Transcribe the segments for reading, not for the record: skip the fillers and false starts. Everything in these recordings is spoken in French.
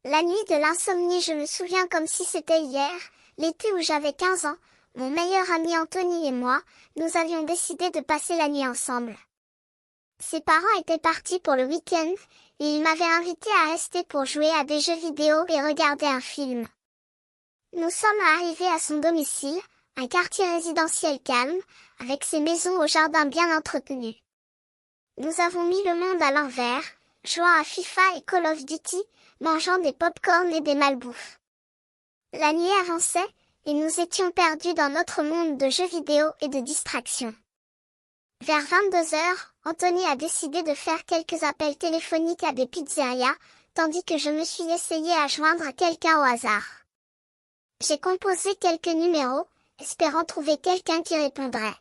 La nuit de l'insomnie, je me souviens comme si c'était hier, l'été où j'avais 15 ans, mon meilleur ami Anthony et moi, nous avions décidé de passer la nuit ensemble. Ses parents étaient partis pour le week-end, et il m'avait invité à rester pour jouer à des jeux vidéo et regarder un film. Nous sommes arrivés à son domicile, un quartier résidentiel calme, avec ses maisons au jardin bien entretenu. Nous avons mis le monde à l'envers, jouant à FIFA et Call of Duty, mangeant des pop-corn et des malbouffes. La nuit avançait, et nous étions perdus dans notre monde de jeux vidéo et de distractions. Vers 22 heures, Anthony a décidé de faire quelques appels téléphoniques à des pizzerias, tandis que je me suis essayé à joindre quelqu'un au hasard. J'ai composé quelques numéros, espérant trouver quelqu'un qui répondrait.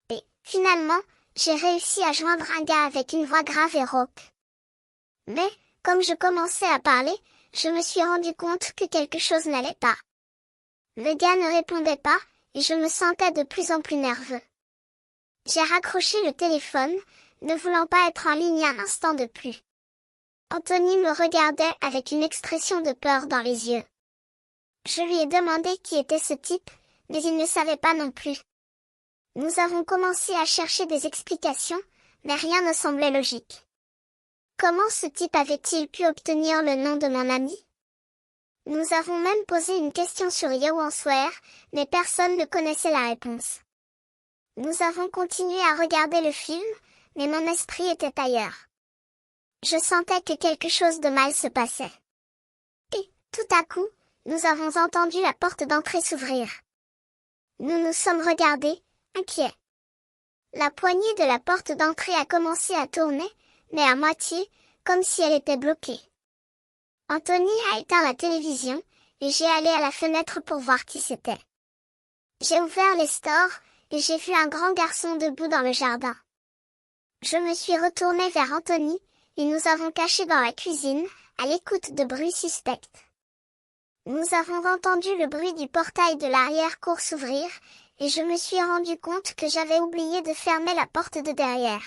Et, finalement, j'ai réussi à joindre un gars avec une voix grave et rauque. Mais, comme je commençais à parler, je me suis rendu compte que quelque chose n'allait pas. Le gars ne répondait pas, et je me sentais de plus en plus nerveux. J'ai raccroché le téléphone, ne voulant pas être en ligne un instant de plus. Anthony me regardait avec une expression de peur dans les yeux. Je lui ai demandé qui était ce type, mais il ne savait pas non plus. Nous avons commencé à chercher des explications, mais rien ne semblait logique. Comment ce type avait-il pu obtenir le nom de mon ami? Nous avons même posé une question sur Answers, mais personne ne connaissait la réponse. Nous avons continué à regarder le film, mais mon esprit était ailleurs. Je sentais que quelque chose de mal se passait. Et, tout à coup, nous avons entendu la porte d'entrée s'ouvrir. Nous nous sommes regardés, inquiets. La poignée de la porte d'entrée a commencé à tourner, mais à moitié, comme si elle était bloquée. Anthony a éteint la télévision, et j'ai allé à la fenêtre pour voir qui c'était. J'ai ouvert les stores, et j'ai vu un grand garçon debout dans le jardin. Je me suis retournée vers Anthony, et nous avons caché dans la cuisine, à l'écoute de bruits suspects. Nous avons entendu le bruit du portail de l'arrière-cour s'ouvrir, et je me suis rendu compte que j'avais oublié de fermer la porte de derrière.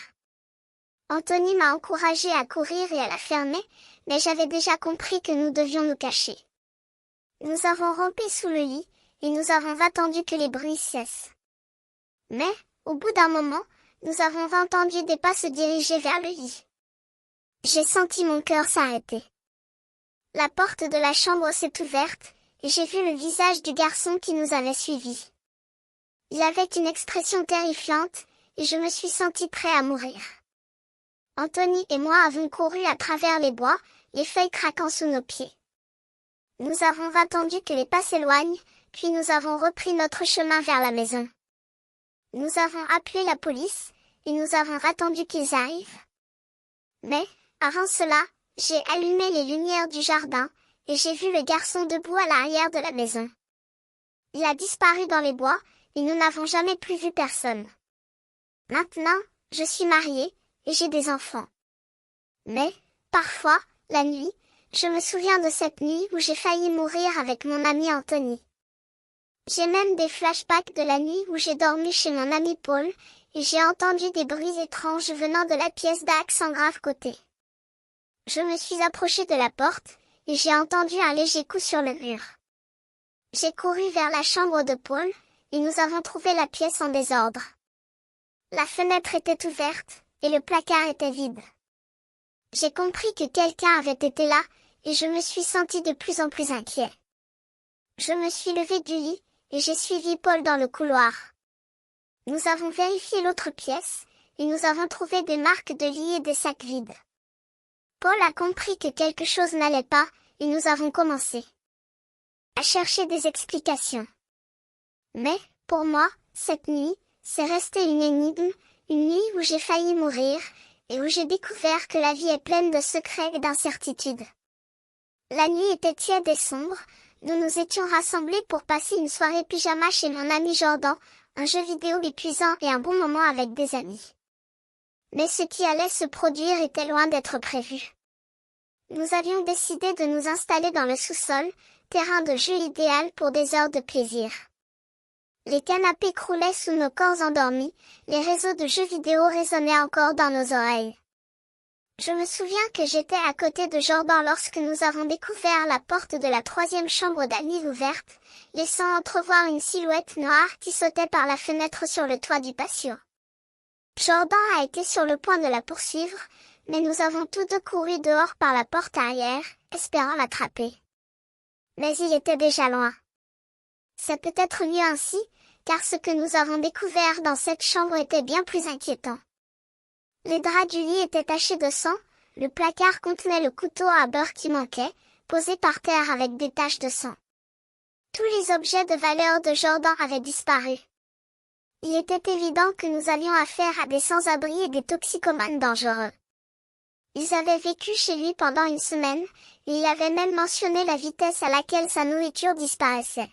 Anthony m'a encouragé à courir et à la fermer, mais j'avais déjà compris que nous devions nous cacher. Nous avons rampé sous le lit, et nous avons attendu que les bruits cessent. Mais, au bout d'un moment, nous avons entendu des pas se diriger vers le lit. J'ai senti mon cœur s'arrêter. La porte de la chambre s'est ouverte, et j'ai vu le visage du garçon qui nous avait suivis. Il avait une expression terrifiante, et je me suis senti prêt à mourir. Anthony et moi avons couru à travers les bois, les feuilles craquant sous nos pieds. Nous avons attendu que les pas s'éloignent, puis nous avons repris notre chemin vers la maison. Nous avons appelé la police, et nous avons attendu qu'ils arrivent. Mais, avant cela, j'ai allumé les lumières du jardin, et j'ai vu le garçon debout à l'arrière de la maison. Il a disparu dans les bois, et nous n'avons jamais plus vu personne. Maintenant, je suis mariée, et j'ai des enfants. Mais, parfois, la nuit, je me souviens de cette nuit où j'ai failli mourir avec mon ami Anthony. J'ai même des flashbacks de la nuit où j'ai dormi chez mon ami Paul, et j'ai entendu des bruits étranges venant de la pièce d'accent grave côté. Je me suis approchée de la porte, et j'ai entendu un léger coup sur le mur. J'ai couru vers la chambre de Paul, et nous avons trouvé la pièce en désordre. La fenêtre était ouverte, et le placard était vide. J'ai compris que quelqu'un avait été là, et je me suis senti de plus en plus inquiet. Je me suis levée du lit, et j'ai suivi Paul dans le couloir. Nous avons vérifié l'autre pièce, et nous avons trouvé des marques de lit et des sacs vides. Paul a compris que quelque chose n'allait pas, et nous avons commencé à chercher des explications. Mais, pour moi, cette nuit, c'est resté une énigme, une nuit où j'ai failli mourir, et où j'ai découvert que la vie est pleine de secrets et d'incertitudes. La nuit était tiède et sombre, nous nous étions rassemblés pour passer une soirée pyjama chez mon ami Jordan, un jeu vidéo épuisant et un bon moment avec des amis. Mais ce qui allait se produire était loin d'être prévu. Nous avions décidé de nous installer dans le sous-sol, terrain de jeu idéal pour des heures de plaisir. Les canapés croulaient sous nos corps endormis, les réseaux de jeux vidéo résonnaient encore dans nos oreilles. Je me souviens que j'étais à côté de Jordan lorsque nous avons découvert la porte de la troisième chambre d'Alice ouverte, laissant entrevoir une silhouette noire qui sautait par la fenêtre sur le toit du patio. Jordan a été sur le point de la poursuivre, mais nous avons tous deux couru dehors par la porte arrière, espérant l'attraper. Mais il était déjà loin. C'est peut-être mieux ainsi, car ce que nous avons découvert dans cette chambre était bien plus inquiétant. Les draps du lit étaient tachés de sang, le placard contenait le couteau à beurre qui manquait, posé par terre avec des taches de sang. Tous les objets de valeur de Jordan avaient disparu. Il était évident que nous avions affaire à des sans-abri et des toxicomanes dangereux. Ils avaient vécu chez lui pendant une semaine, et il avait même mentionné la vitesse à laquelle sa nourriture disparaissait.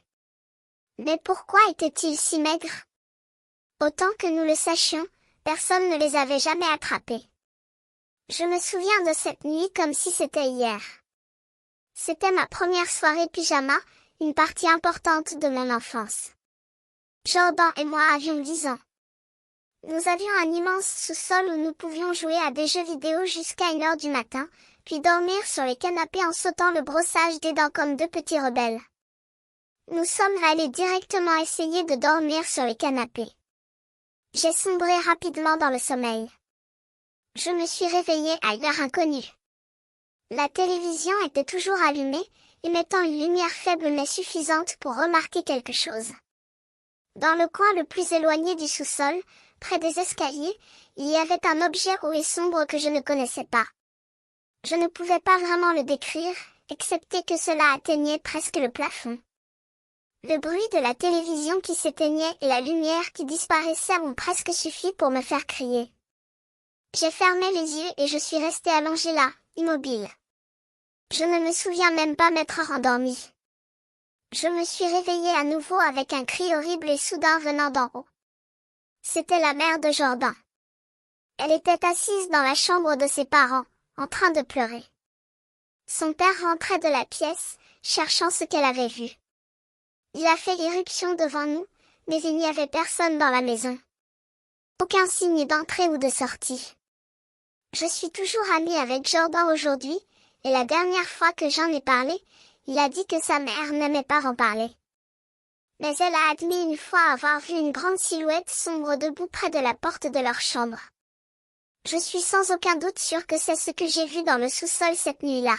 Mais pourquoi étaient-ils si maigres? Autant que nous le sachions, personne ne les avait jamais attrapés. Je me souviens de cette nuit comme si c'était hier. C'était ma première soirée pyjama, une partie importante de mon enfance. Jordan et moi avions 10 ans. Nous avions un immense sous-sol où nous pouvions jouer à des jeux vidéo jusqu'à 1 heure du matin, puis dormir sur les canapés en sautant le brossage des dents comme deux petits rebelles. Nous sommes allés directement essayer de dormir sur les canapés. J'ai sombré rapidement dans le sommeil. Je me suis réveillée à une heure inconnue. La télévision était toujours allumée, émettant une lumière faible mais suffisante pour remarquer quelque chose. Dans le coin le plus éloigné du sous-sol, près des escaliers, il y avait un objet haut et sombre que je ne connaissais pas. Je ne pouvais pas vraiment le décrire, excepté que cela atteignait presque le plafond. Le bruit de la télévision qui s'éteignait et la lumière qui disparaissait ont presque suffi pour me faire crier. J'ai fermé les yeux et je suis restée allongée là, immobile. Je ne me souviens même pas m'être rendormie. Je me suis réveillée à nouveau avec un cri horrible et soudain venant d'en haut. C'était la mère de Jordan. Elle était assise dans la chambre de ses parents, en train de pleurer. Son père rentrait de la pièce, cherchant ce qu'elle avait vu. Il a fait irruption devant nous, mais il n'y avait personne dans la maison. Aucun signe d'entrée ou de sortie. Je suis toujours amie avec Jordan aujourd'hui, et la dernière fois que j'en ai parlé, il a dit que sa mère n'aimait pas en parler. Mais elle a admis une fois avoir vu une grande silhouette sombre debout près de la porte de leur chambre. Je suis sans aucun doute sûre que c'est ce que j'ai vu dans le sous-sol cette nuit-là.